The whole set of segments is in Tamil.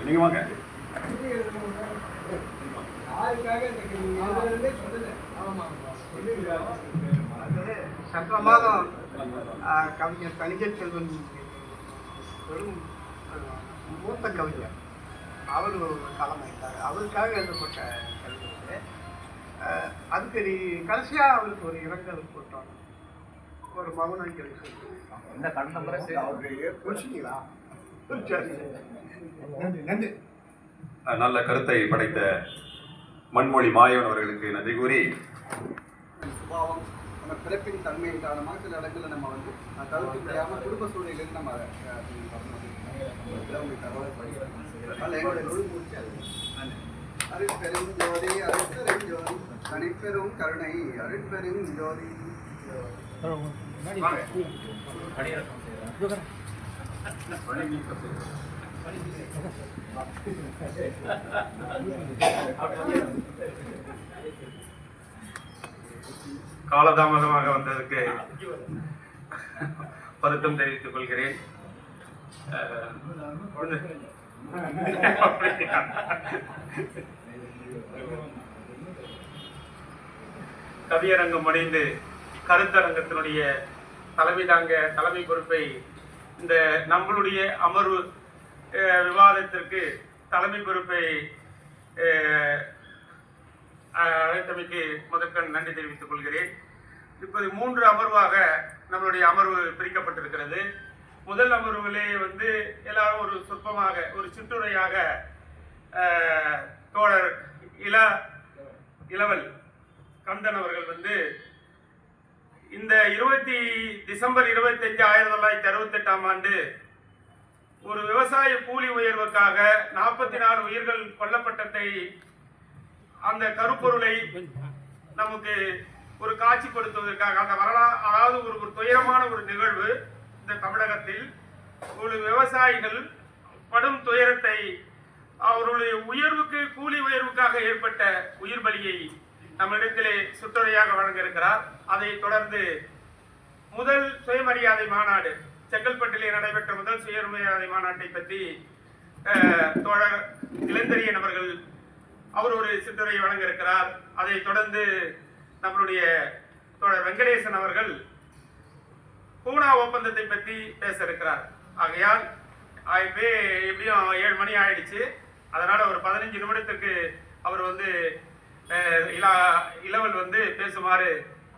நீங்க வாங்க. சென்ற மாதம் கவிஞர் தணிகை செல்வன் பெரும் மூத்த கவிஞர் அவர் தலைமைத்தார். அவருக்காக எழுதப்பட்ட கவிதை. அதுக்கு கடைசியாக அவருக்கு ஒரு இரங்கல் போட்டோம், ஒரு மௌனஞ்சலி சொல்லி. இந்த கடந்த முறை முடிச்சிங்களா? நன்றி. நல்ல கருத்தை படைத்த மண்மொழி மாயவன் அவர்களுக்கு நன்றி கூறி, சுபாவம் நம்ம பிறப்பின் தன்மையின் காரணமாக சில இடங்களில் நம்ம கருத்து முடியாமல் குடும்ப சூழ்நிலையில் நம்ம எங்களுடைய நூல் முடிச்சு அருட்பெரும் ஜோதி அருட்பெரும் ஜோதி தனிப்பெரும் கருணை அருட்பெரும் ஜோதி. காலதாமதமாக வந்ததுக்கு வருத்தம் தெரிவித்துக் கொள்கிறேன். கவியரங்கம் அடைந்து கருத்தரங்கத்தினுடைய தலைமை பொறுப்பை இந்த நம்மளுடைய அமர்வு விவாதத்திற்கு தலைமை பொறுப்பை அழைத்தமைக்கு முதற்கண் நன்றி தெரிவித்துக் கொள்கிறேன். இப்போது 3 அமர்வாக நம்மளுடைய அமர்வு பிரிக்கப்பட்டிருக்கிறது. முதல் அமர்விலே எல்லாரும் ஒரு சொற்பமாக ஒரு சிற்றுரையாக தோழர் இளவல் கந்தன் அவர்கள் இந்த டிசம்பர் 25, 1968ஆம் ஆண்டு ஒரு விவசாய கூலி உயர்வுக்காக 44 உயிர்கள் கொல்லப்பட்டதை, அந்த கருப்பொருளை நமக்கு ஒரு காட்சிப்படுத்துவதற்காக, அந்த வரலாறு, அதாவது ஒரு துயரமான ஒரு நிகழ்வு இந்த தமிழகத்தில் ஒரு விவசாயிகள் படும் துயரத்தை, அவருடைய கூலி உயர்வுக்காக ஏற்பட்ட உயிர் பலியை நம்மிடத்திலே சுற்றுரையாக வழங்க இருக்கிறார். அதை தொடர்ந்து முதல் சுயமரியாதை மாநாடு, செங்கல்பட்டிலே நடைபெற்ற முதல் சுயமரியாதை மாநாட்டை பற்றி தோழர் இளந்தரியன் அவர்கள் அவர் ஒரு சிற்றுரை வழங்க இருக்கிறார். அதை தொடர்ந்து நம்மளுடைய தோழர் வெங்கடேசன் அவர்கள் பூனா ஒப்பந்தத்தை பற்றி பேச இருக்கிறார். ஆகையால் எப்படியும் 7 மணி ஆயிடுச்சு. அதனால ஒரு 15 நிமிடத்துக்கு அவர் இளவல் பேசுமாறு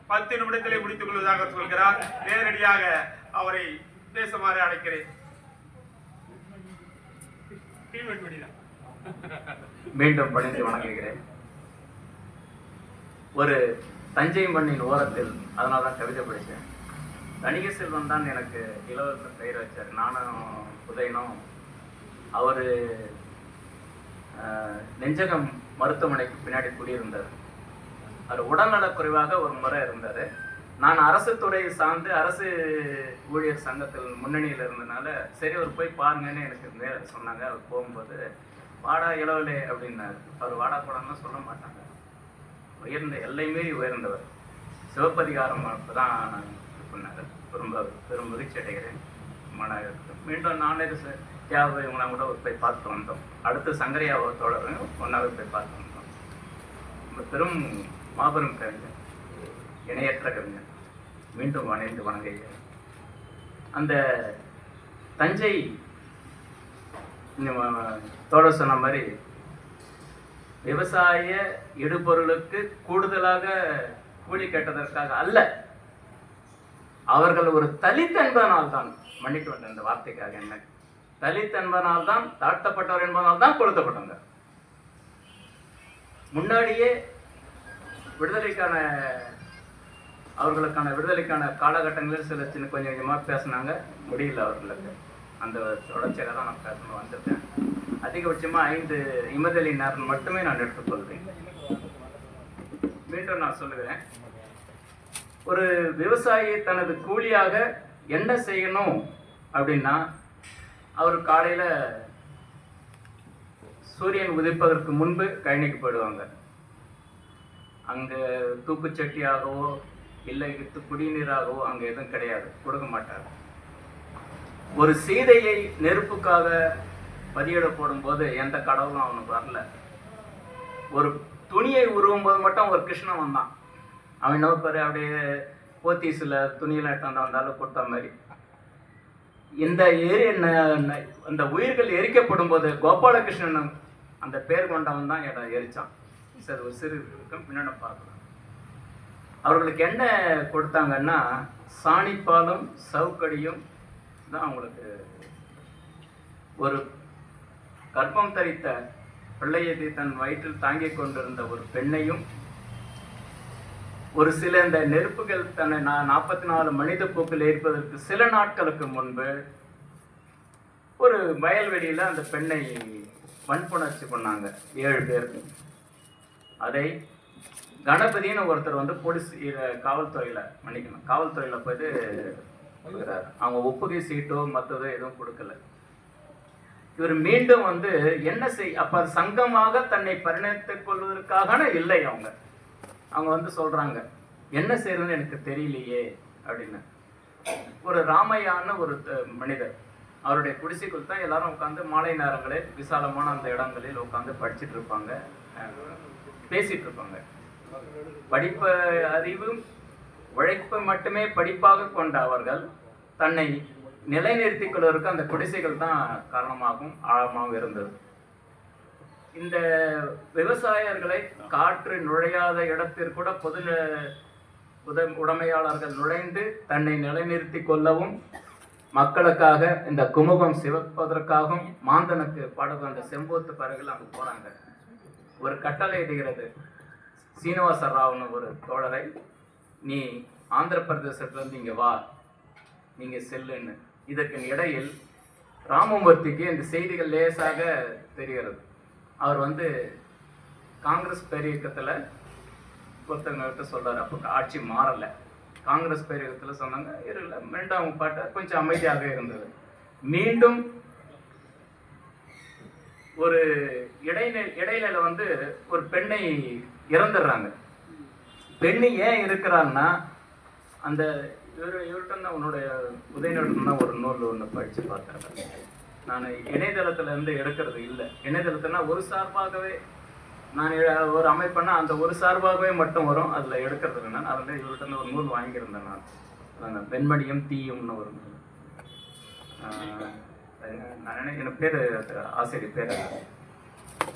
10 நிமிடத்திலே முடித்துக் கொள்வதாக சொல்கிறார். நேரடியாக அவரை பேசுமாறு அழைக்கிறேன். மீண்டும் பணிந்து வணங்குகிறேன். ஒரு தஞ்சை மண்ணின் ஓரத்தில், அதனால்தான் கவிதை படித்தேன். தணிகை செல்வன் தான் எனக்கு இளவரசர் பெயர் வச்சார். நானும் உதயனும் அவர் நெஞ்சகம் மருத்துவமனைக்கு பின்னாடி குடியிருந்தார். அவர் உடல்நலக்குறைவாக ஒரு முறை இருந்தார். நான் அரசு துறையை சார்ந்து அரசு ஊழியர் சங்கத்தில் முன்னணியில் இருந்தனால சரி அவர் போய் பாருங்கன்னு எனக்கு சொன்னாங்க. அவர் போகும்போது வாடா இளவலே அப்படின்னாரு. அவர் வாடா கூடாதுன்னு சொல்ல மாட்டாங்க. உயர்ந்த எல்லை மீறி உயர்ந்தவர். சிவப்பதிகாரம் தான் பண்ணார். பெரும் மகிழ்ச்சி அடைகிறேன். மீண்டும் நானே தியாகம் இவங்களாம் கூட போய் பார்த்து வந்தோம். அடுத்து சங்கரையா தோழரும் ஒன்றாவே போய் பார்த்து வந்தோம். பெரும் மாபெரும் கவிஞர், இணையற்ற கவிஞர். மீண்டும் வணங்குகிறேன். அந்த தஞ்சை தோழர் சொன்ன மாதிரி விவசாய இடுபொருளுக்கு கூடுதலாக கூலி கேட்டதற்காக அல்ல, அவர்கள் ஒரு தலித் என்பதனால் தான், மன்னிக்க வேண்டாம் இந்த வார்த்தைக்காக, என்ன தலித் என்பதனால் தான், தாழ்த்தப்பட்டவர் என்பதனால் தான் கொடுத்தப்பட்டாங்க. முன்னாடியே விடுதலைக்கான அவர்களுக்கான விடுதலைக்கான காலகட்டங்களில் சில சின்ன கொஞ்சம் கொஞ்சமாக பேசினாங்க. முடியல அவர்களுக்கு. அந்த தொடர்ச்சியாக தான் நான் பேசணும் வந்துட்டேன். அதிகபட்சமாக 5 இமதலி நேரம் மட்டுமே நான் எடுத்துக்கொள்வேன். மீண்டும் நான் சொல்லுகிறேன், ஒரு விவசாயி தனது கூலியாக என்ன செய்யணும் அப்படின்னா, அவர் காலையில் சூரியன் உதிப்பதற்கு முன்பு கழனிக்கு போயிடுவாங்க. அங்கே தூக்குச்சட்டியாகவோ இல்லை குடிநீராகவோ அங்கே எதுவும் கிடையாது, கொடுக்க மாட்டார். ஒரு சீதையை நெருப்புக்காக பதிவேடு போடும்போது எந்த கடவுளும் அவனுக்கு வரல. ஒரு துணியை உருவும் போது மட்டும் ஒரு கிருஷ்ணன் வந்தான். அவன் என்ன பேர் அப்படியே போத்தீஸில் துணியில் எடுத்து வந்தாலும் கொடுத்த மாதிரி. இந்த அந்த உயிர்கள் எரிக்கப்படும் போது கோபாலகிருஷ்ணன் அந்த பேர் கொண்டவன் தான் எரிச்சான். சரி, ஒரு சிறு இருக்கும் பின்னாடி பார்க்கலாம். அவர்களுக்கு என்ன கொடுத்தாங்கன்னா சாணிப்பாலும் சவுக்கடியும் தான் அவங்களுக்கு. ஒரு கர்ப்பம் தரித்த பிள்ளையை தன் வயிற்றில் தாங்கிக் கொண்டிருந்த ஒரு பெண்ணையும், ஒரு சில இந்த நெருப்புகள் தன்னை 44 மனித போக்கில் ஏற்பதற்கு சில நாட்களுக்கு முன்பு ஒரு வயல்வெளியில் அந்த பெண்ணை வன்புணர்ச்சி பண்ணாங்க 7 பேருக்கு. அதை கணபதினு ஒருத்தர் வந்து போலீஸ் காவல்துறையில் போயிட்டு அவங்க ஒப்புகை சீட்டோ மற்றதோ எதுவும் கொடுக்கல. இவர் மீண்டும் வந்து என்ன அப்ப சங்கமாக தன்னை பரிணமித்துக் கொள்வதற்காக இல்லை. அவங்க வந்து சொல்றாங்க, என்ன செய்யறதுன்னு எனக்கு தெரியலையே அப்படின்னு. ஒரு ராமையான்னு ஒரு மனிதர், அவருடைய குடிசைக்குள் தான் எல்லாரும் உட்காந்து மாலை நேரங்களில் விசாலமான அந்த இடங்களில் உட்காந்து படிச்சுட்டு இருப்பாங்க, பேசிட்டு இருப்பாங்க. படிப்பு அறிவும் உழைப்பை மட்டுமே படிப்பாக கொண்ட அவர்கள் தன்னை நிலைநிறுத்திக் கொள்வதற்கு அந்த குடிசைகள் தான் காரணமாகவும் ஆழமாகவும் இருந்தது. இந்த விவசாயர்களை காற்று நுழையாத இடத்திற்கு கூட பொது உடைமையாளர்கள் நுழைந்து தன்னை நிலைநிறுத்தி கொள்ளவும், மக்களுக்காக இந்த குமுகம் சிவப்பதற்காகவும் மாந்தனுக்கு பாடுகிற அந்த செம்போத்து பறவைகள் அங்கே போறாங்க. ஒரு கட்டளை இடுகிறது சீனிவாச ராவ்னு ஒரு தோழரை, நீ ஆந்திர பிரதேசத்திலிருந்து இங்கே வா, நீங்க செல்லுன்னு. இதற்கு இடையில் ராமமூர்த்திக்கு இந்த செய்திகள் லேசாக தெரிகிறது. அவர் வந்து காங்கிரஸ் பேரியக்கத்தில் ஒருத்தவங்ககிட்ட சொல்றாரு. அப்போ ஆட்சி மாறலை. காங்கிரஸ் பேரியக்கத்தில் சொன்னாங்க இருல, ரெண்டாம் பாட்டை கொஞ்சம் அமைதியாக இருந்தது. மீண்டும் ஒரு இடைநிலை வந்து ஒரு பெண்ணை இறந்துடுறாங்க. பெண்ணு ஏன் இருக்கிறாங்கன்னா, அந்த இவர்கிட்ட தான் உன்னுடைய உதயநிலையம் தான் ஒரு நூல் ஒன்று படித்து பார்த்தேன். நான் இணையதளத்துல இருந்து எடுக்கிறது இல்லை. இணையதளத்துனா ஒரு சார்பாகவே நான் ஒரு அமைப்புனா அந்த ஒரு சார்பாகவே மட்டும் வரும், அதில் எடுக்கிறது இல்லை. நான் அதில் இவர்கிட்ட ஒரு நூல் வாங்கியிருந்தேன். நான் வெண்மணியும் தீயும்னு ஒரு நூல். நான் எனக்கு பேர் ஆசிரியர் பேர்.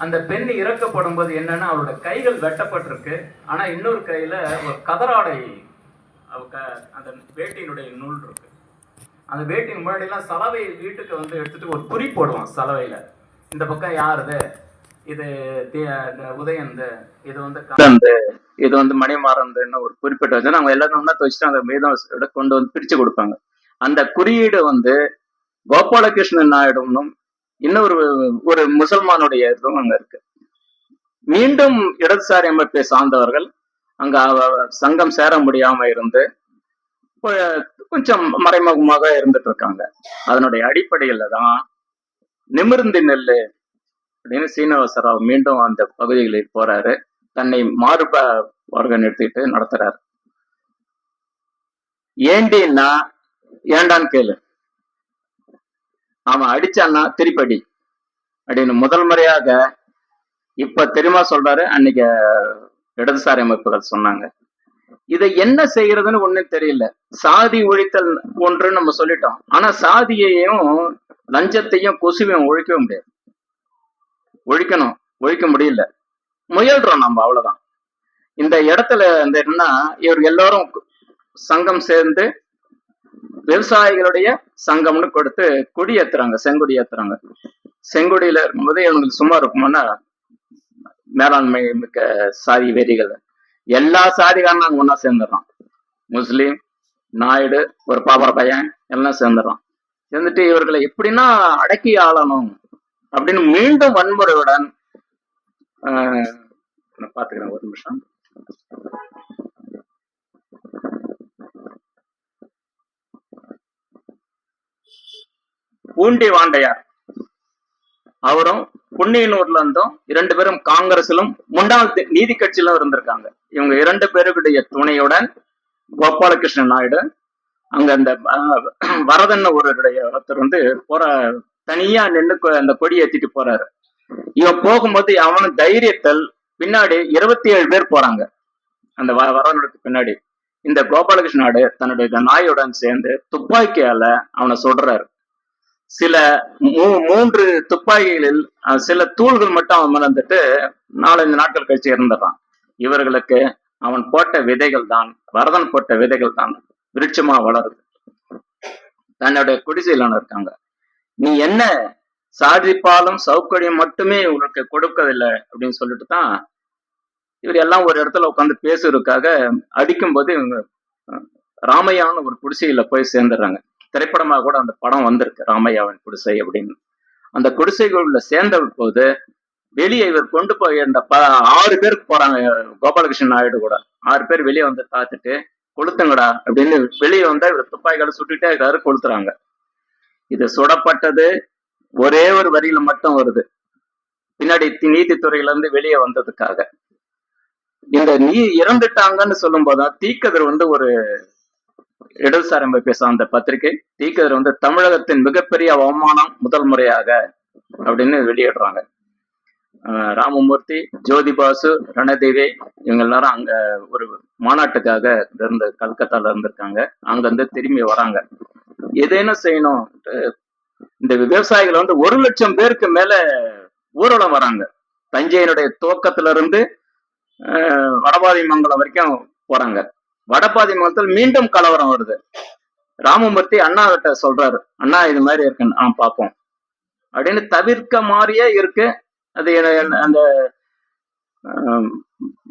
அந்த பெண் இறக்கப்படும் போது என்னன்னா, அவரோட கைகள் வெட்டப்பட்டிருக்கு. ஆனா இன்னொரு கையில ஒரு கதராடை, அந்த வேட்டியினுடைய நூல் இருக்கு. அந்த வேட்டியின் முன்னாடி எல்லாம் சலவை வீட்டுக்கு வந்து எடுத்துட்டு ஒரு குறி போடுவான் சலவையில. இந்த பக்கம் யாருது, இது உதயந்து, இது வந்து இது வந்து மணிமாறந்துன்னு ஒரு குறிப்பிட்ட வச்சு அவங்க எல்லாரும் ஒன்னா வச்சுட்டு அந்த மீதம் கொண்டு வந்து பிரிச்சு கொடுப்பாங்க. அந்த குறியீடு வந்து கோபாலகிருஷ்ணன் நாயுடுனும் இன்னொரு ஒரு முசல்மானுடைய இதுவும் அங்க இருக்கு. மீண்டும் இடதுசாரி அமைப்பை சார்ந்தவர்கள் அங்க சங்கம் சேர முடியாம இருந்து கொஞ்சம் மறைமுகமாக இருந்துட்டு இருக்காங்க. அதனுடைய அடிப்படையில தான் நிமிர்ந்து நெல்லு அப்படின்னு சீனிவாச ராவ் மீண்டும் அந்த பகுதிகளில் போறாரு. தன்னை மாறுபார்வை நிறுத்திட்டு நடத்துறாரு. ஏண்டின்னா ஏண்டான்னு கேளு, அவன் அடிச்சான்னா திருப்படி அப்படின்னு முதல் முறையாக இப்ப தெரியுமா சொல்றாரு. அன்னைக்கு இடதுசாரி அமைப்புகள் சொன்னாங்க. இதை என்ன செய்யறதுன்னு ஒண்ணும் தெரியல. சாதி ஒழித்தல் ஒன்று நம்ம சொல்லிட்டோம். ஆனா சாதியையும் லஞ்சத்தையும் கொசுவையும் ஒழிக்கவே முடியாது. ஒழிக்க முடியல. முயல்றோம் நம்ம, அவ்வளவுதான். இந்த இடத்துல இந்த என்னன்னா, இவர் எல்லாரும் சங்கம் சேர்ந்து விவசாயிகளுடைய சங்கம்னு கொடுத்து கொடி ஏத்துறாங்க, செங்கொடி ஏத்துறாங்க. செங்கொடியில இருக்கும்போது இவங்களுக்கு சும்மா இருக்குமானா, மேலாண்மை மிக்க சாதி வெறிகள் எல்லா சாதிகாரனும் அங்க ஒன்னா சேர்ந்துடுறான். முஸ்லீம், நாயுடு, ஒரு பாபர பையன் எல்லாம் சேர்ந்துடுறான். சேர்ந்துட்டு இவர்களை எப்படின்னா அடக்கி ஆளணும் அப்படின்னு மீண்டும் வன்முறையுடன் பாத்துக்கிறேன். ஒரு நிமிஷம். பூண்டி வாண்டையார் அவரும் புண்ணியனூர்ல இருந்தும் 2 பேரும் காங்கிரஸிலும் முன்னாள் நீதி கட்சியிலும் இருந்திருக்காங்க. இவங்க 2 பேருடைய துணையுடன் கோபாலகிருஷ்ணன் நாயுடு அங்க அந்த வரதன் ஒருடைய ஒருத்தர் வந்து தனியா நின்று அந்த கொடி ஏத்திட்டு போறாரு. இவன் போகும்போது அவனு தைரியத்தில் பின்னாடி 27 பேர் போறாங்க. அந்த வரவனுக்கு பின்னாடி இந்த கோபாலகிருஷ்ணாடு தன்னுடைய நாயுடன் சேர்ந்து துப்பாக்கியால அவனை சுடுறாரு. சில 3 துப்பாக்கிகளில் சில தூள்கள் மட்டும் அவன் மறந்துட்டு 4-5 நாட்கள் கழிச்சு இறந்துடுறான். இவர்களுக்கு அவன் போட்ட விதைகள் தான், வரதன் போட்ட விதைகள் தான் விருட்சமா வளருது. தன்னுடைய குடிசையில் இருக்காங்க. நீ என்ன சாதிப்பாலும் சௌகரியம் மட்டுமே உனக்கு கொடுக்கதில்லை அப்படின்னு சொல்லிட்டு தான் இவர் எல்லாம் ஒரு இடத்துல உட்காந்து பேசுறதுக்காக அடிக்கும்போது இவங்க ராமையான்னு ஒரு குடிசையில போய் சேர்ந்துடுறாங்க. திரைப்படமாக கூட அந்த படம் வந்திருக்கு, ராமையாவின் குடிசை அப்படின்னு. அந்த குடிசைக்குள்ள சேர்ந்த போது வெளியே இவர் கொண்டு போய் அந்த 6 பேருக்கு போறாங்க. கோபாலகிருஷ்ணன் நாயுடு கூட 6 பேர் வெளியே வந்து பார்த்துட்டு கொளுத்துங்கடா அப்படின்னு வெளியே வந்தா இவர் துப்பாக்கிகளை சுட்டுட்டே இருக்காரு, கொளுத்துறாங்க. இது சுடப்பட்டது ஒரே ஒரு வரியில மட்டும் வருது, பின்னாடி நீதித்துறையில இருந்து வெளியே வந்ததுக்காக. இந்த இறந்துட்டாங்கன்னு சொல்லும் போதுதான் தீக்கதிர் வந்து ஒரு இடதுசாரி பேசும் அந்த பத்திரிகை. தீக்கதிர் தமிழகத்தின் மிகப்பெரிய அவமானம் முதல் முறையாக அப்படின்னு வெளியிடுறாங்க. ராமமூர்த்தி, ஜோதிபாசு, ரணதேவி இவங்க எல்லாரும் அங்க ஒரு மாநாட்டுக்காக இருந்து கல்கத்தால இருந்திருக்காங்க. அங்கிருந்து திரும்பி வராங்க. எதேனும் செய்யணும், இந்த விவசாயிகள் 1 லட்சம் பேருக்கு மேல ஊர்வலம் வராங்க. தஞ்சையினுடைய துவக்கத்துல இருந்து வடபாதி மங்கலம் வரைக்கும் போறாங்க. வடபாதி மங்கலத்தில் மீண்டும் கலவரம் வருது. ராமமூர்த்தி அண்ணா கிட்ட சொல்றாரு, அண்ணா இது மாதிரி இருக்குன்னு பார்ப்போம் அப்படின்னு. தவிர்க்க மாதிரியே இருக்கு அது. அந்த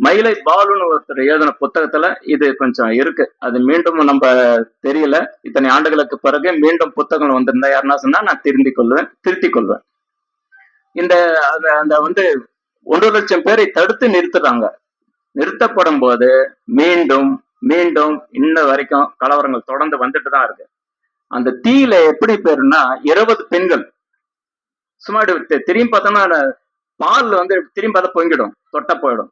மயிலை பாலுன்னு ஒருத்தர் எழுதின புத்தகத்துல இது கொஞ்சம் இருக்கு. அது மீண்டும் நம்ம தெரியல, இத்தனை ஆண்டுகளுக்கு பிறகு மீண்டும் புத்தகங்கள் வந்திருந்தா யாருன்னா சொன்னா நான் திருத்திக் கொள்வேன். இந்த அந்த 1 லட்சம் பேரை தடுத்து நிறுத்துறாங்க. நிறுத்தப்படும் போது மீண்டும் மீண்டும் இன்ன வரைக்கும் கலவரங்கள் தொடர்ந்து வந்துட்டு தான் இருக்கு. அந்த தீயில எப்படி பேருன்னா 20 பெண்கள் சும்மா திரும்பி பார்த்தோம்னா பால் திரும்பி பார்த்தா பொங்கிடும், தொட்ட போயிடும்.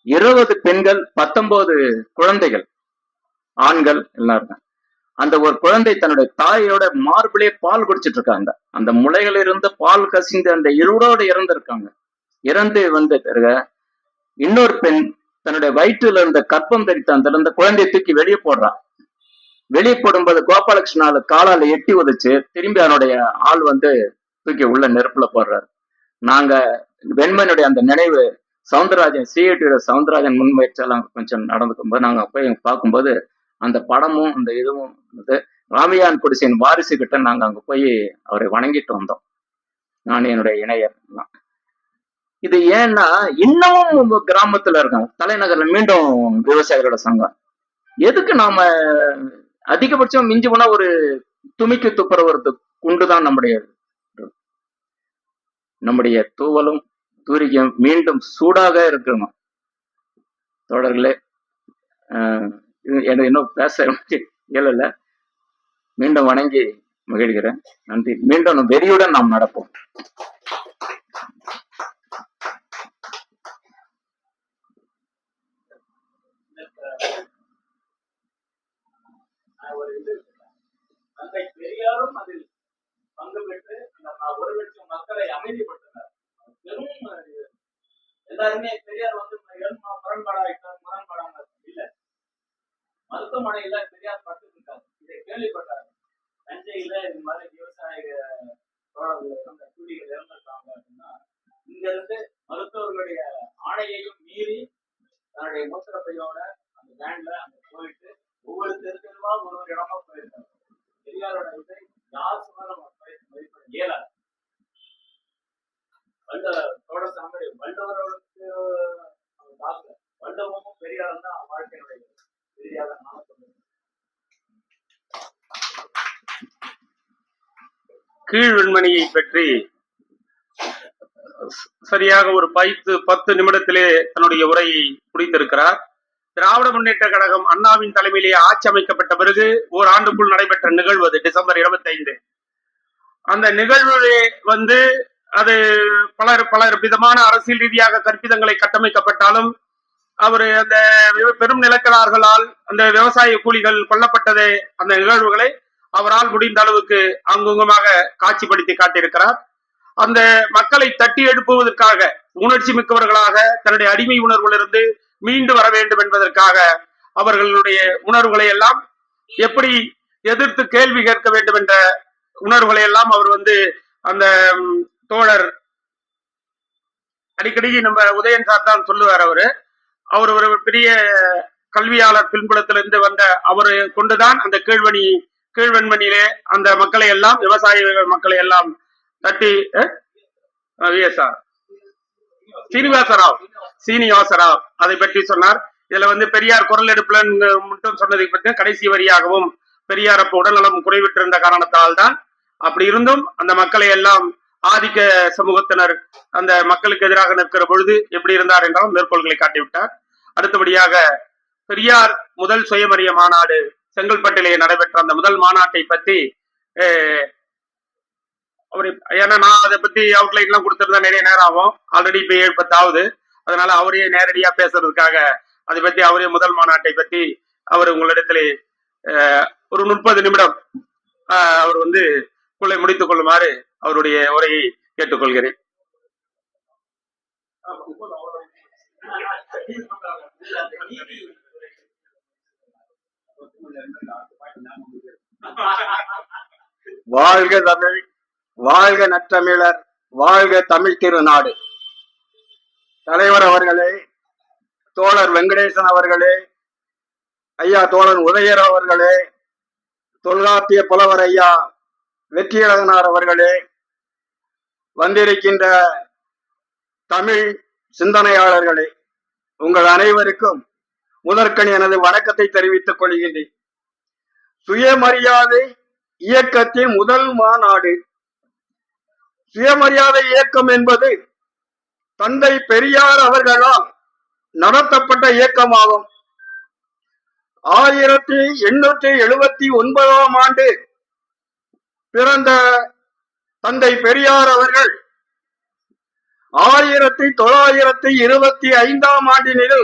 20 பெண்கள், 19 குழந்தைகள், ஆண்கள் எல்லாம் இருக்காங்க. அந்த ஒரு குழந்தை தன்னுடைய தாயோட மார்பிலே பால் குடிச்சிட்டு இருக்காங்க. அந்த முளைகள் இருந்து பால் கசிந்து அந்த இருளோடு இறந்திருக்காங்க. இறந்து பிறகு இன்னொரு பெண் தன்னுடைய வயிற்றுல இருந்த கற்பம் தரித்த அந்த குழந்தையை தூக்கி வெளியே போடுறான். வெளியே போடும்போது கோபாலகிருஷ்ணால காலால எட்டி உதைச்சு திரும்பி அவனுடைய ஆள் தூக்கி உள்ள நெருப்புல போடுறாரு. நாங்க வெண்மனுடைய அந்த நினைவு சவுந்தரராஜன், சிஐடியோட சவுந்தரராஜன் முன்முயற்சியெல்லாம் கொஞ்சம் நடந்துக்கும் போது நாங்க போய் பார்க்கும்போது அந்த படமும் அந்த இதுவும் ராமையான் குடிசையின் வாரிசு கிட்ட நாங்க அங்க போய் அவரை வணங்கிட்டு வந்தோம், நான் என்னுடைய இணையர். இது ஏன்னா இன்னமும் கிராமத்துல இருக்காங்க. தலைநகர்ல மீண்டும் விவசாயிகளோட சங்கம். எதுக்கு நாம அதிகபட்சம் மிஞ்சி போனா ஒரு துமிக்கு துப்புற ஒரு குண்டுதான் நம்முடைய தூவலும் தூரிக்கும் மீண்டும் சூடாக இருக்கணும். தோழர்களே, எனக்கு இன்னும் பேச இயலல. மீண்டும் வணங்கி மகிழ்கிறேன். நன்றி. மீண்டும் வெறியுடன் நாம் நடப்போம். பெரியாரும் அதில் பங்கு பெற்று 1 லட்சம் மக்களை அமைதிப்படுத்தினார். வெறும் எல்லாருமே பெரியார் முரண்பாடாக இல்ல. மருத்துவமனையில பெரியார் படுத்துக்கிட்டார். இதை கேள்விப்பட்டார். தஞ்சையில இந்த மாதிரி விவசாய தோழர்கள் கூலிகள் இறந்திருக்காங்க அப்படின்னா இங்க இருந்து மருத்துவர்களுடைய ஆணையையும் மீறி தன்னுடைய மூத்திரப்பையோட அந்த வேன்ல அங்க போயிட்டு ஒவ்வொரு தெருவா ஒரு இடமா போயிருக்காங்க. பெரியாரோட இதை யார் சொன்னாலும் மதிப்பிட இயலாது. வள்ளுவர்களுக்கு வள்ளுவமும் பெரியாரும் தான் வாழ்க்கையினுடைய பெரியார நான் சொல்லுவேன். கீழ் வெண்மணியை பற்றி சரியாக ஒரு 10 நிமிடத்திலே தன்னுடைய உரையை முடித்திருக்கிறார். திராவிட முன்னேற்ற கழகம் அண்ணாவின் தலைமையிலேயே ஆட்சி அமைக்கப்பட்ட பிறகு ஓராண்டுக்குள் நடைபெற்ற நிகழ்வு அது டிசம்பர் 25. அந்த நிகழ்வு அது பலர் விதமான அரசியல் ரீதியாக கற்பிதங்களை கட்டமைக்கப்பட்டாலும் அவர் அந்த பெரும் நிலக்கலார்களால் அந்த விவசாய கூலிகள் கொல்லப்பட்டது, அந்த நிகழ்வுகளை அவரால் முடிந்த அளவுக்கு அங்குங்கமாக காட்சிப்படுத்தி காட்டியிருக்கிறார். அந்த மக்களை தட்டி எழுப்புவதற்காக, உணர்ச்சி மிக்கவர்களாக தன்னுடைய அடிமை உணர்விலிருந்து மீண்டு வர வேண்டும் என்பதற்காக அவர்களுடைய உணர்வுகளை எல்லாம் எப்படி எதிர்த்து கேள்வி கேட்க வேண்டும் என்ற உணர்வுகளை எல்லாம் அவர் அந்த தோழர் அடிக்கடி நம்ம உதயன் சார் தான் சொல்லுவார். அவர் ஒரு பெரிய கல்வியாளர் பின்புலத்திலிருந்து வந்த அவரை கொண்டுதான் அந்த கீழ்வெண்மணியிலே அந்த மக்களை எல்லாம், விவசாய மக்களை எல்லாம் தட்டி சீனிவாசராவ் அதை பற்றி சொன்னார். இதுல பெரியார் குரல் எடுப்புல மட்டும் சொன்னதை பற்றி கடைசி வரியாகவும் பெரியார் அப்ப உடல்நலம் குறைவிட்டிருந்த காரணத்தால் தான், அப்படி இருந்தும் அந்த மக்களை எல்லாம் ஆதிக்க சமூகத்தினர் அந்த மக்களுக்கு எதிராக நிற்கிற பொழுது எப்படி இருந்தார் என்றாலும் மேற்கோள்களை காட்டிவிட்டார். அடுத்தபடியாக பெரியார் முதல் சுயமறிய மாநாடு செங்கல்பட்டிலே நடைபெற்ற அந்த முதல் மாநாட்டை பற்றி ஏன்னா நான் அதை பத்தி அவுட்லைன் எல்லாம் கொடுத்திருந்தா நிறைய நேரம் ஆகும். ஆல்ரெடி இப்ப 7:10 ஆகுது. அதனால அவரே நேரடியா பேசுறதுக்காக அதை பத்தி அவரே முதல் மாநாட்டை பற்றி அவர் உங்களிடத்திலே ஒரு 30 நிமிடம் அவர் முடித்துக் கொள்ளுமாறு அவருடைய உரையை கேட்டுக்கொள்கிறேன். வாழ்க தமிழ், வாழ்க நற்றமிழர், வாழ்க தமிழ் திருநாடு. தலைவர் அவர்களே, தோழர் வெங்கடேசன் அவர்களே, ஐயா தோழர் உதயர் அவர்களே, தொல்காப்பிய புலவர் ஐயா வெற்றியழகனார் அவர்களே, வந்திருக்கின்ற தமிழ் சிந்தனையாளர்களே, உங்கள் அனைவருக்கும் முதற்கண் எனது வணக்கத்தை தெரிவித்துக் கொள்கின்றேன். சுயமரியாதை இயக்கத்தின் முதல் மாநாடு. சுயமரியாதை இயக்கம் என்பது தந்தை பெரியார் அவர்களால் நடத்தப்பட்ட இயக்கமாகும். 1879 ஆண்டு பிறந்த தந்தை பெரியார் அவர்கள் 1925 ஆண்டினில்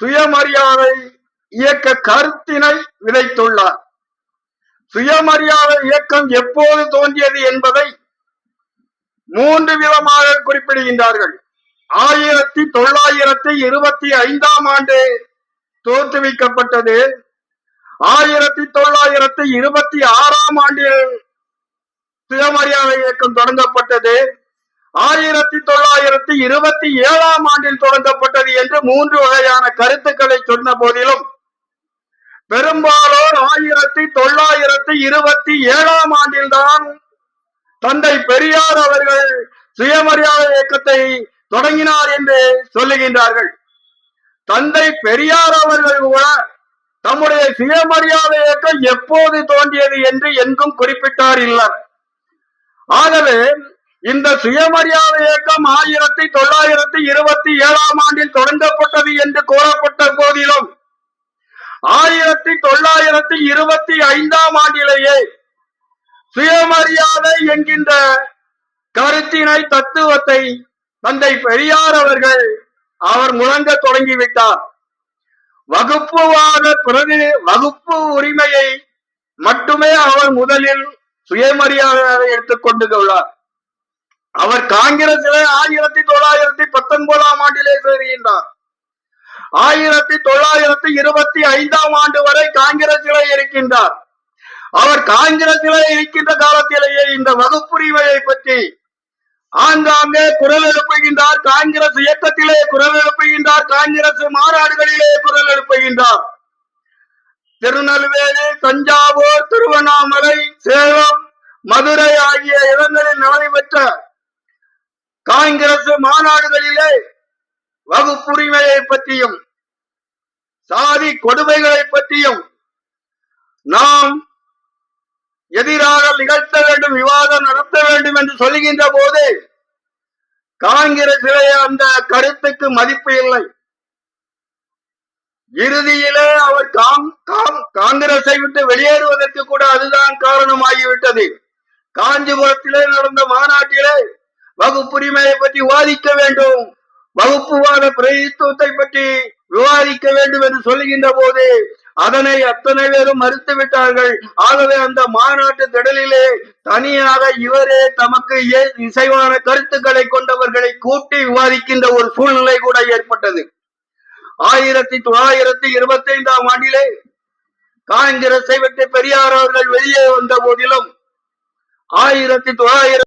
சுயமரியாதை இயக்க கருத்தினை விதைத்துள்ளார். சுயமரியாதை இயக்கம் எப்போது தோன்றியது என்பதை 3 விதமாக குறிப்பிடுகின்றார்கள். 1925 ஆண்டு தோற்றுவிக்கப்பட்டது. 1926 ஆண்டில் சுயமரியாதை இயக்கம் தொடங்கப்பட்டது. 1927 ஆண்டில் தொடங்கப்பட்டது என்று 3 வகையான கருத்துக்களை சொன்ன போதிலும் பெரும்பாலோர் 1927 ஆண்டில்தான் தந்தை பெரியார் அவர்கள் சுயமரியாதை இயக்கத்தை தொடங்கினார் என்று சொல்லுகின்றார்கள். தந்தை பெரியார் அவர்கள் கூட தம்முடைய சுயமரியாதை இயக்கம் எப்போது தோன்றியது என்று எங்கும் குறிப்பிட்டார் இல்லை. ஆகவே இந்த சுயமரியாதை இயக்கம் 1927 ஆண்டில் தொடங்கப்பட்டது என்று கூறப்பட்ட போதிலும் 1925 ஆண்டிலேயே சுயமரியாதை என்கின்ற கருத்தினை தத்துவத்தை தந்தை பெரியார் அவர்கள் முழங்க தொடங்கிவிட்டார். வகுப்பு உரிமையை மட்டுமே அவர் முதலில் சுயமரியாதை எடுத்துக் கொண்டுள்ளார். அவர் காங்கிரசிலே 1919 ஆண்டிலே சேருகின்றார். 1925 ஆண்டு வரை காங்கிரசிலே இருக்கின்றார். அவர் காங்கிரசிலே இருக்கின்ற காலத்திலேயே இந்த வகுப்புரிமையை பற்றி ஆங்காங்கே குரல் எழுப்புகின்றார். காங்கிரஸ் இயக்கத்திலே குரல் எழுப்புகின்றார். காங்கிரஸ் மாநாடுகளிலே குரல் எழுப்புகின்றார். திருநெல்வேலி, தஞ்சாவூர், திருவண்ணாமலை, சேலம், மதுரை ஆகிய இடங்களில் நடைபெற்ற காங்கிரஸ் மாநாடுகளிலே வகுப்புரிமையை பற்றியும் சாதி கொடுமைகளை பற்றியும் நாம் எதிராக நிகழ்த்த வேண்டும், விவாதம் நடத்த வேண்டும் என்று சொல்லுகின்ற போது காங்கிரசிலே அந்த கருத்துக்கு மதிப்பு இல்லை. இறுதியிலே அவர் காங்கிரஸை விட்டு வெளியேறுவதற்கு கூட அதுதான் காரணமாகிவிட்டது. காஞ்சிபுரத்திலே நடந்த மாநாட்டிலே வகுப்புரிமையை பற்றி விவாதிக்க வேண்டும், வகுப்புவாத பிரதித்துவத்தை பற்றி விவாதிக்க வேண்டும் என்று சொல்லுகின்ற போது அதனை அத்தனை பேரும் மறுத்து விட்டார்கள். ஆகவே அந்த மாநாட்டு திடலிலே தனியாக இவரே தமக்கு இசைவான கருத்துக்களை கொண்டவர்களை கூட்டி விவாதிக்கின்ற ஒரு சூழ்நிலை கூட ஏற்பட்டது. 1925ஆம் ஆண்டிலே காங்கிரஸை விட்டு பெரியார் அவர்கள் வெளியே வந்த போதிலும் 1900